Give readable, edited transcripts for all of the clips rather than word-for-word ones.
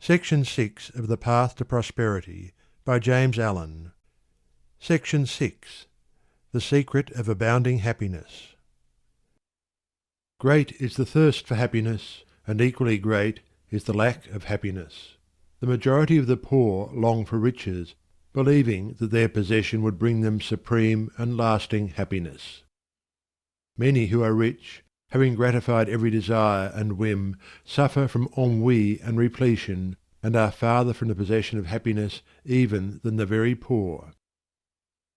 Section 6 of The Path to Prosperity by James Allen. Section 6. The Secret of Abounding Happiness. Great is the thirst for happiness, and equally great is the lack of happiness. The majority of the poor long for riches, believing that their possession would bring them supreme and lasting happiness. Many who are rich, having gratified every desire and whim, suffer from ennui and repletion, and are farther from the possession of happiness even than the very poor.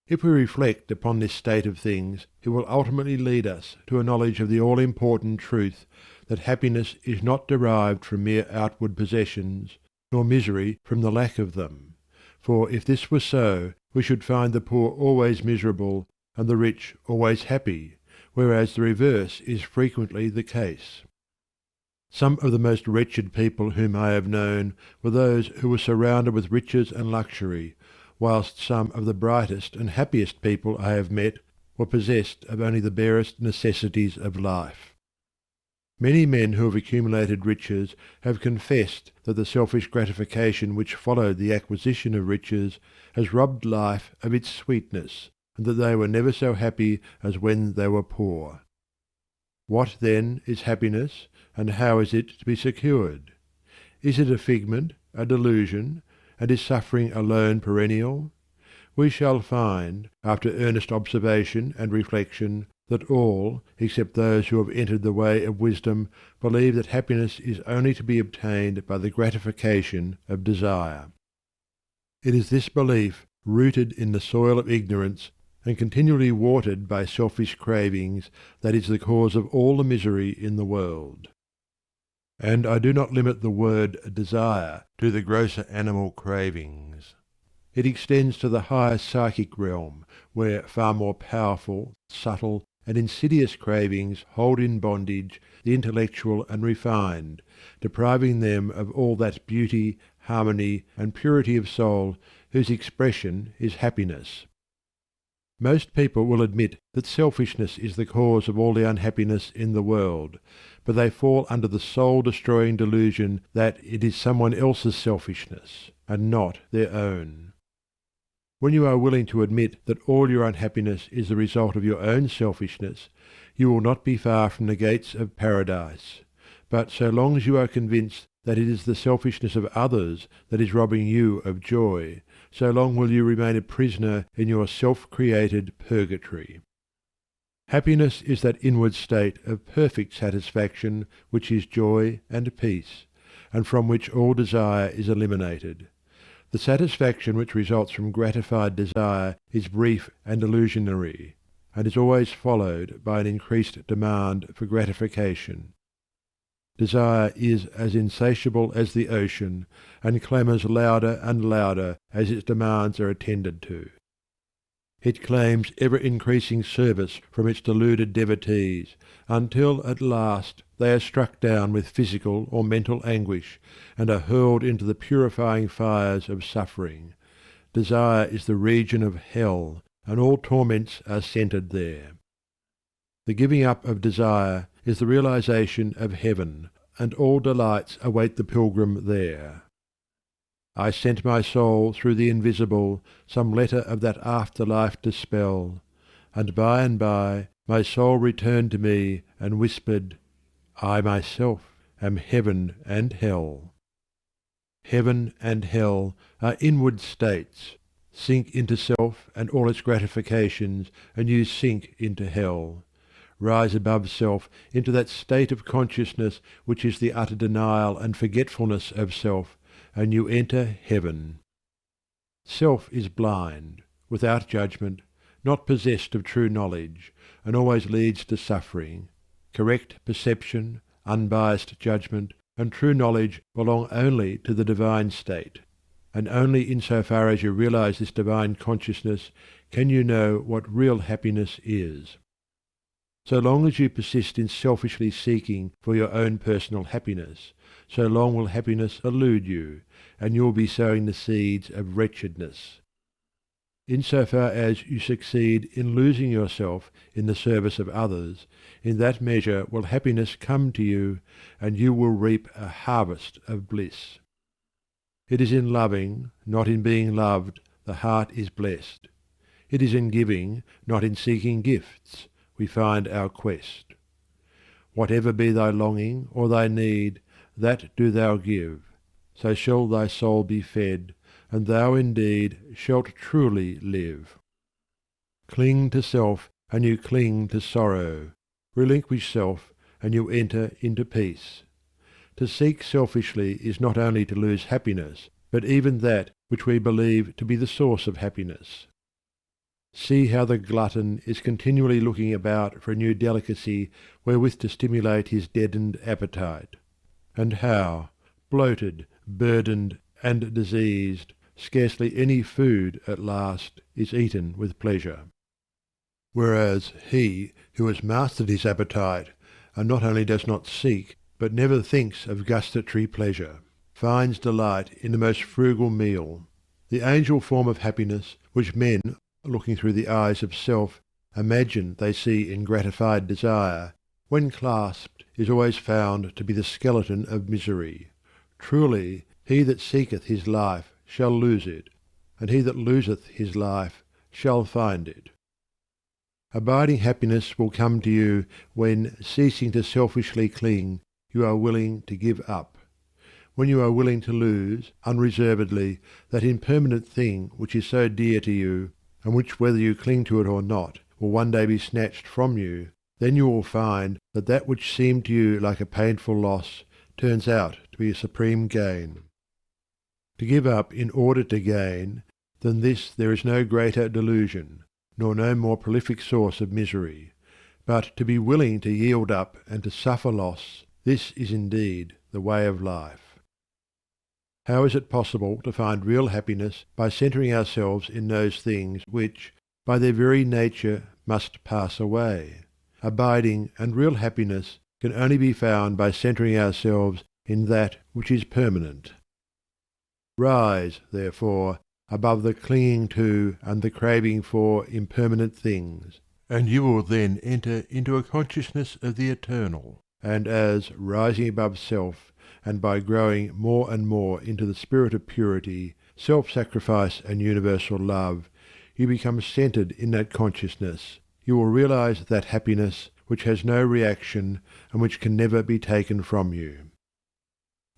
If we reflect upon this state of things, it will ultimately lead us to a knowledge of the all-important truth that happiness is not derived from mere outward possessions, nor misery from the lack of them. For if this were so, we should find the poor always miserable, and the rich always happy, whereas the reverse is frequently the case. Some of the most wretched people whom I have known were those who were surrounded with riches and luxury, whilst some of the brightest and happiest people I have met were possessed of only the barest necessities of life. Many men who have accumulated riches have confessed that the selfish gratification which followed the acquisition of riches has robbed life of its sweetness, and that they were never so happy as when they were poor. What, then, is happiness, and how is it to be secured? Is it a figment, a delusion, and is suffering alone perennial? We shall find, after earnest observation and reflection, that all, except those who have entered the way of wisdom, believe that happiness is only to be obtained by the gratification of desire. It is this belief, rooted in the soil of ignorance, and continually watered by selfish cravings, that is the cause of all the misery in the world. And I do not limit the word desire to the grosser animal cravings. It extends to the higher psychic realm, where far more powerful, subtle, and insidious cravings hold in bondage the intellectual and refined, depriving them of all that beauty, harmony, and purity of soul whose expression is happiness. Most people will admit that selfishness is the cause of all the unhappiness in the world, but they fall under the soul-destroying delusion that it is someone else's selfishness, and not their own. When you are willing to admit that all your unhappiness is the result of your own selfishness, you will not be far from the gates of paradise. But so long as you are convinced that it is the selfishness of others that is robbing you of joy, so long will you remain a prisoner in your self-created purgatory. Happiness is that inward state of perfect satisfaction which is joy and peace, and from which all desire is eliminated. The satisfaction which results from gratified desire is brief and illusionary, and is always followed by an increased demand for gratification. Desire is as insatiable as the ocean, and clamours louder and louder as its demands are attended to. It claims ever-increasing service from its deluded devotees, until at last they are struck down with physical or mental anguish, and are hurled into the purifying fires of suffering. Desire is the region of hell, and all torments are centred there. The giving up of desire is the realization of heaven, and all delights await the pilgrim there. I sent my soul through the invisible some letter of that afterlife to spell, and by my soul returned to me and whispered, I myself am heaven and hell. Heaven and hell are inward states. Sink into self and all its gratifications, and you sink into hell. Rise above self into that state of consciousness which is the utter denial and forgetfulness of self, and you enter heaven. Self is blind, without judgment, not possessed of true knowledge, and always leads to suffering. Correct perception, unbiased judgment, and true knowledge belong only to the divine state, and only in so far as you realize this divine consciousness can you know what real happiness is. So long as you persist in selfishly seeking for your own personal happiness, so long will happiness elude you, and you will be sowing the seeds of wretchedness. In so far as you succeed in losing yourself in the service of others, in that measure will happiness come to you, and you will reap a harvest of bliss. It is in loving, not in being loved, the heart is blessed. It is in giving, not in seeking gifts, we find our quest. Whatever be thy longing or thy need, that do thou give, so shall thy soul be fed, and thou indeed shalt truly live. Cling to self, and you cling to sorrow. Relinquish self, and you enter into peace. To seek selfishly is not only to lose happiness, but even that which we believe to be the source of happiness. See how the glutton is continually looking about for a new delicacy wherewith to stimulate his deadened appetite, and how, bloated, burdened, and diseased, scarcely any food at last is eaten with pleasure. Whereas he who has mastered his appetite, and not only does not seek, but never thinks of gustatory pleasure, finds delight in the most frugal meal. The angel form of happiness, which men, looking through the eyes of self, imagine they see in gratified desire, when clasped is always found to be the skeleton of misery. Truly, he that seeketh his life shall lose it, and he that loseth his life shall find it. Abiding happiness will come to you when, ceasing to selfishly cling, you are willing to give up. When you are willing to lose, unreservedly, that impermanent thing which is so dear to you, and which whether you cling to it or not will one day be snatched from you, then you will find that that which seemed to you like a painful loss turns out to be a supreme gain. To give up in order to gain, than this there is no greater delusion, nor no more prolific source of misery. But to be willing to yield up and to suffer loss, this is indeed the way of life. How is it possible to find real happiness by centering ourselves in those things which, by their very nature, must pass away? Abiding and real happiness can only be found by centering ourselves in that which is permanent. Rise, therefore, above the clinging to and the craving for impermanent things, and you will then enter into a consciousness of the eternal, and as, rising above self, and by growing more and more into the spirit of purity, self-sacrifice and universal love, you become centered in that consciousness, you will realize that happiness which has no reaction and which can never be taken from you.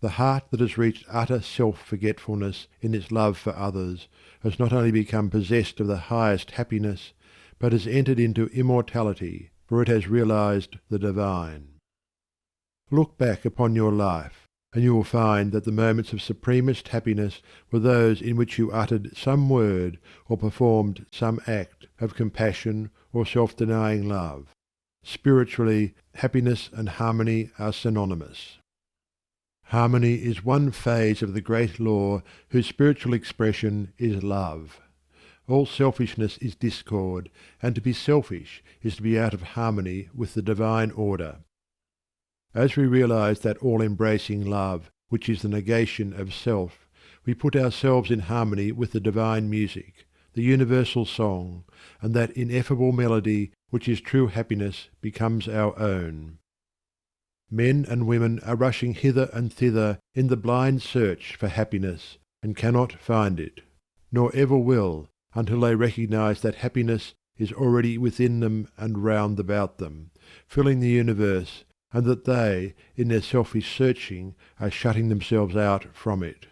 The heart that has reached utter self-forgetfulness in its love for others has not only become possessed of the highest happiness, but has entered into immortality, for it has realized the divine. Look back upon your life, and you will find that the moments of supremest happiness were those in which you uttered some word or performed some act of compassion or self-denying love. Spiritually, happiness and harmony are synonymous. Harmony is one phase of the great law whose spiritual expression is love. All selfishness is discord, and to be selfish is to be out of harmony with the divine order. As we realize that all-embracing love, which is the negation of self, we put ourselves in harmony with the divine music, the universal song, and that ineffable melody which is true happiness becomes our own. Men and women are rushing hither and thither in the blind search for happiness, and cannot find it, nor ever will, until they recognize that happiness is already within them and round about them, filling the universe, and that they, in their selfish searching, are shutting themselves out from it.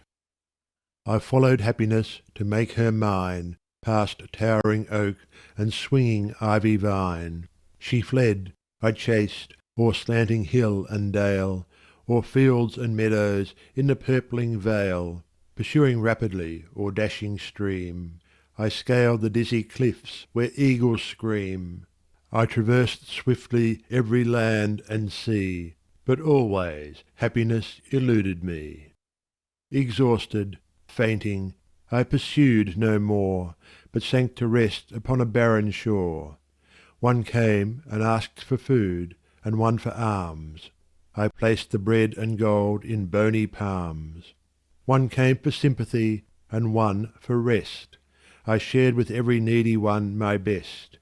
I followed happiness to make her mine, past towering oak and swinging ivy vine. She fled, I chased, o'er slanting hill and dale, o'er fields and meadows in the purpling vale, pursuing rapidly o'er dashing stream. I scaled the dizzy cliffs where eagles scream. I traversed swiftly every land and sea, but always happiness eluded me. Exhausted, fainting, I pursued no more, but sank to rest upon a barren shore. One came and asked for food, and one for alms. I placed the bread and gold in bony palms. One came for sympathy, and one for rest. I shared with every needy one my best.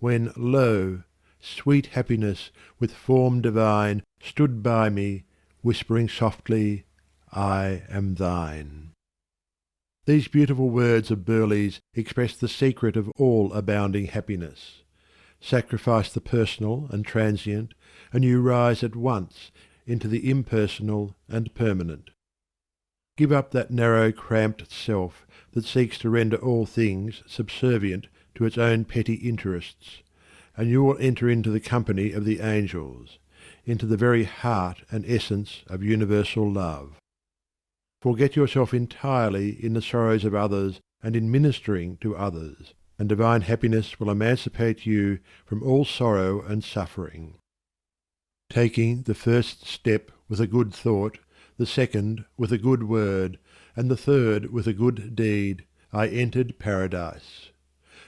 When, lo, sweet happiness with form divine stood by me, whispering softly, I am thine. These beautiful words of Burleigh's express the secret of all abounding happiness. Sacrifice the personal and transient, and you rise at once into the impersonal and permanent. Give up that narrow, cramped self that seeks to render all things subservient to its own petty interests, and you will enter into the company of the angels, into the very heart and essence of universal love. Forget yourself entirely in the sorrows of others and in ministering to others, and divine happiness will emancipate you from all sorrow and suffering. Taking the first step with a good thought, the second with a good word, and the third with a good deed, I entered paradise.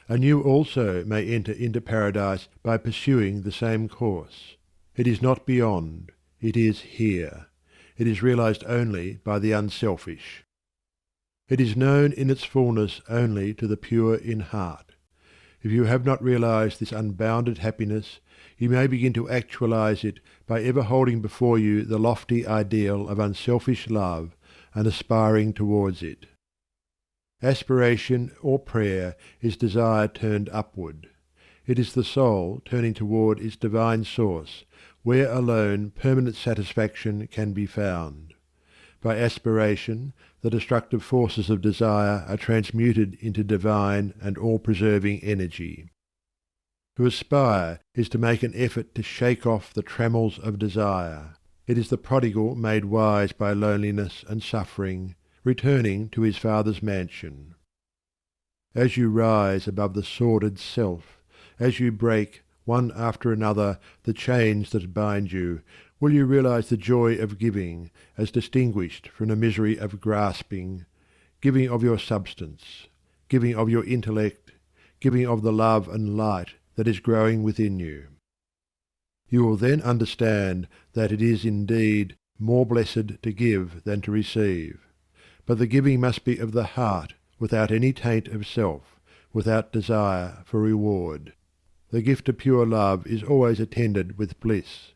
And you also may enter into paradise by pursuing the same course. It is not beyond, it is here. It is realized only by the unselfish. It is known in its fullness only to the pure in heart. If you have not realized this unbounded happiness, you may begin to actualize it by ever holding before you the lofty ideal of unselfish love and aspiring towards it. Aspiration or prayer is desire turned upward. It is the soul turning toward its divine source, where alone permanent satisfaction can be found. By aspiration, the destructive forces of desire are transmuted into divine and all-preserving energy. To aspire is to make an effort to shake off the trammels of desire. It is the prodigal made wise by loneliness and suffering, returning to his father's mansion. As you rise above the sordid self, as you break, one after another, the chains that bind you, will you realize the joy of giving, as distinguished from the misery of grasping, giving of your substance, giving of your intellect, giving of the love and light that is growing within you. You will then understand that it is indeed more blessed to give than to receive. But the giving must be of the heart, without any taint of self, without desire for reward. The gift of pure love is always attended with bliss.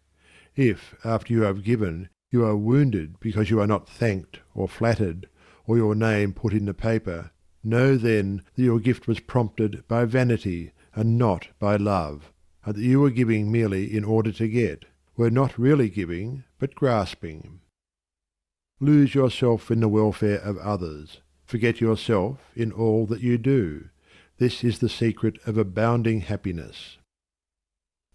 If, after you have given, you are wounded because you are not thanked or flattered, or your name put in the paper, know then that your gift was prompted by vanity and not by love, and that you were giving merely in order to get, were not really giving, but grasping. Lose yourself in the welfare of others. Forget yourself in all that you do. This is the secret of abounding happiness.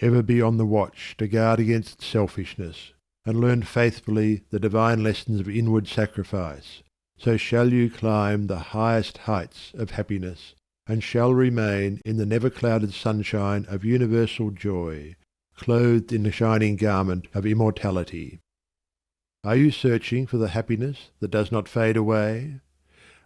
Ever be on the watch to guard against selfishness, and learn faithfully the divine lessons of inward sacrifice. So shall you climb the highest heights of happiness, and shall remain in the never-clouded sunshine of universal joy, clothed in the shining garment of immortality. Are you searching for the happiness that does not fade away?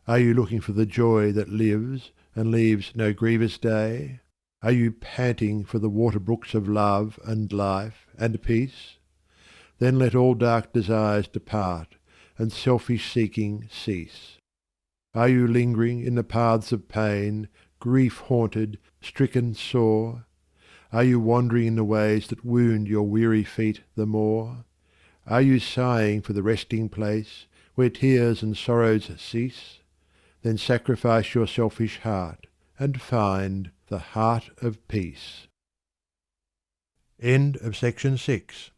Are you looking for the joy that lives and leaves no grievous day? Are you panting for the water brooks of love and life and peace? Then let all dark desires depart and selfish seeking cease. Are you lingering in the paths of pain, grief-haunted, stricken sore? Are you wandering in the ways that wound your weary feet the more? Are you sighing for the resting place, where tears and sorrows cease? Then sacrifice your selfish heart, and find the heart of peace. End of section 6.